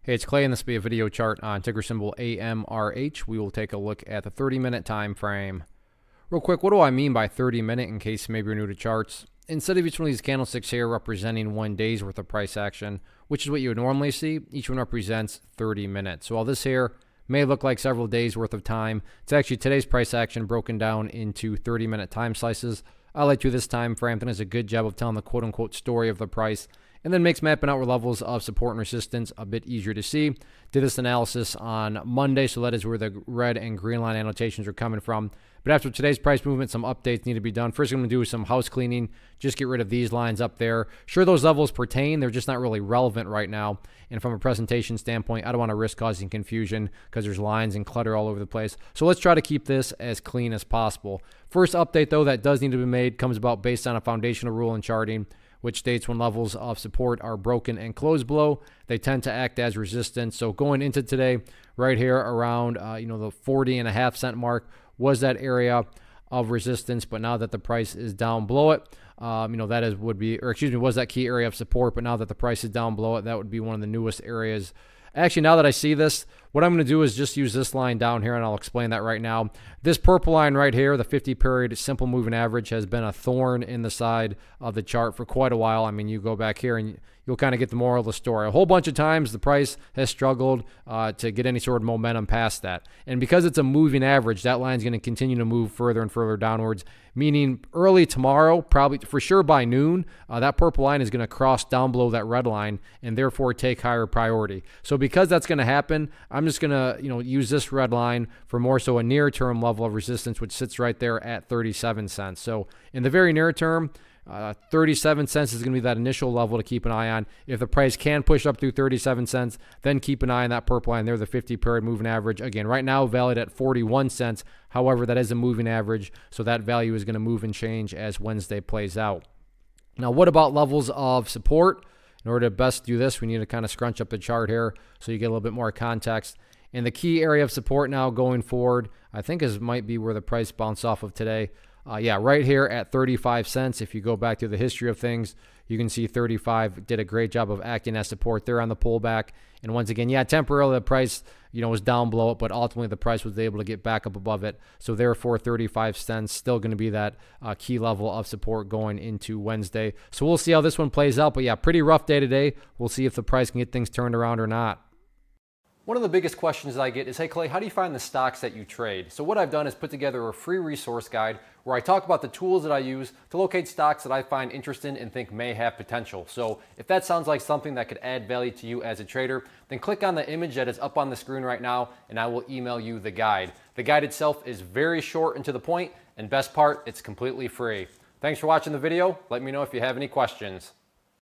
Hey, it's Clay, and this will be a video chart on ticker symbol AMRH. We will take a look at the 30-minute time frame. Real quick, what do I mean by 30-minute in case maybe you're new to charts? Instead of each one of these candlesticks here representing 1 day's worth of price action, which is what you would normally see, each one represents 30 minutes. So while this here may look like several days worth of time, it's actually today's price action broken down into 30-minute time slices. I like to this time frame. I think it's a good job of telling the quote-unquote story of the price, and then makes mapping out where levels of support and resistance a bit easier to see. Did this analysis on Monday, so that is where the red and green line annotations are coming from. But after today's price movement, some updates need to be done. First, I'm going to do some house cleaning, just get rid of these lines up there. Sure, those levels pertain, they're just not really relevant right now. And from a presentation standpoint, I don't want to risk causing confusion because there's lines and clutter all over the place. So let's try to keep this as clean as possible. First update, though, that does need to be made comes about based on a foundational rule in charting, which states when levels of support are broken and closed below, they tend to act as resistance. So going into today, right here around the 40.5 cent mark was that area of resistance. But now that the price is down below it, was that key area of support. But now that the price is down below it, that would be one of the newest areas. Actually, now that I see this, what I'm going to do is just use this line down here, and I'll explain that right now. This purple line right here, the 50-period simple moving average, has been a thorn in the side of the chart for quite a while. I mean, you go back here and you'll kind of get the moral of the story. A whole bunch of times the price has struggled to get any sort of momentum past that. And because it's a moving average, that line is going to continue to move further and further downwards, meaning early tomorrow, probably for sure by noon, that purple line is going to cross down below that red line and therefore take higher priority. So because that's going to happen, I'm just going to use this red line for more so a near-term level of resistance, which sits right there at 37 cents. So in the very near term, 37 cents is going to be that initial level to keep an eye on. If the price can push up through 37 cents, then keep an eye on that purple line there, the 50-period moving average. Again, right now valued at 41 cents. However, that is a moving average, so that value is going to move and change as Wednesday plays out. Now, what about levels of support? In order to best do this, we need to kind of scrunch up the chart here so you get a little bit more context. And the key area of support now going forward, I think might be where the price bounced off of today. Right here at 35 cents. If you go back to the history of things, you can see 35 did a great job of acting as support there on the pullback. And once again, temporarily the price, was down below it, but ultimately the price was able to get back up above it. So therefore, 35 cents still going to be that key level of support going into Wednesday. So we'll see how this one plays out. But pretty rough day today. We'll see if the price can get things turned around or not. One of the biggest questions that I get is, hey Clay, how do you find the stocks that you trade? So what I've done is put together a free resource guide where I talk about the tools that I use to locate stocks that I find interesting and think may have potential. So if that sounds like something that could add value to you as a trader, then click on the image that is up on the screen right now and I will email you the guide. The guide itself is very short and to the point, and best part, it's completely free. Thanks for watching the video. Let me know if you have any questions.